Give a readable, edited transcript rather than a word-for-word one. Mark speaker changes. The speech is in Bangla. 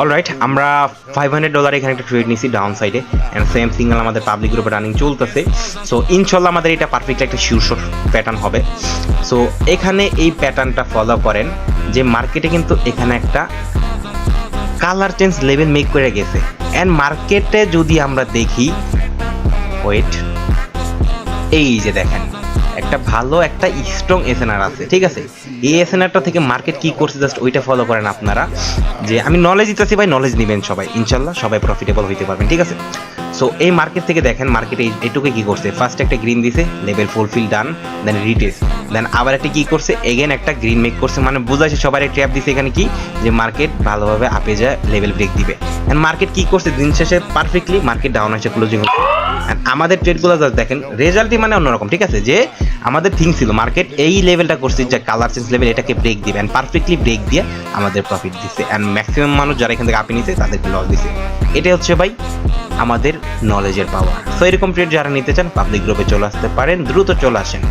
Speaker 1: অলরাইট, আমরা $500 এখানে একটা ট্রেড নিছি ডাউন সাইডে, অ্যান্ড সেম সিঙ্গেল আমাদের পাবলিক গ্রুপে রানিং চলতেছে। সো ইনশাল্লাহ আমাদের এটা পারফেক্ট একটা শিওর প্যাটার্ন হবে। সো এখানে এই প্যাটার্নটা ফলো করেন যে মার্কেটে কিন্তু এখানে একটা কালার চেঞ্জ লেভেল মেক করে গেছে, অ্যান্ড মার্কেটে যদি আমরা দেখি, ওয়েট, এই যে দেখেন একটা ভালো একটা স্ট্রং এসএনআর আছে, ঠিক আছে। এই এসএনআরটা থেকে মার্কেট কি করছে জাস্ট ওইটা ফলো করেন আপনারা। যে আমি নলেজ দিতেছি ভাই, নলেজ নেবেন সবাই, ইনশাল্লাহ সবাই প্রফিটেবল হইতে পারবেন, ঠিক আছে। সো এই মার্কেট থেকে দেখেন, মার্কেটে এইটুকু কি করছে, ফার্স্ট একটা গ্রিন দিছে, লেভেল ফুলফিল ডান, দেন রিটেস্ট, দেন আবার একটা কি করছে, এগেন একটা গ্রিন মেক করছে, মানে বোঝাচ্ছে সবার ট্র্যাপ দিছে এখানে কি, যে মার্কেট ভালোভাবে আপে যায়, লেভেল ব্রেক দিবে। এন্ড মার্কেট কি করছে, দিন শেষে পারফেক্টলি মার্কেট ডাউন হয়েছে, ক্লোজিং হচ্ছে। আমাদের ট্রেডগুলো জাস্ট দেখেন, রেজাল্টই মানে অন্যরকম, ঠিক আছে। যে আমাদের থিং ছিল মার্কেট এই লেভেলটা করছে, যে কালার চেঞ্জ লেভেল, এটাকে ব্রেক দিবে, অ্যান্ড পারফেক্টলি ব্রেক দিয়ে আমাদের প্রফিট দিচ্ছে, অ্যান্ড ম্যাক্সিমাম মানুষ যারা এখান থেকে আপে নিছে তাদেরকে লস দিছে। এটাই হচ্ছে ভাই আমাদের নলেজের পাওয়ার। সো এরকম ট্রেড যারা নিতে চান পাবলিক গ্রুপে চলে আসতে পারেন, দ্রুত চলে আসেন।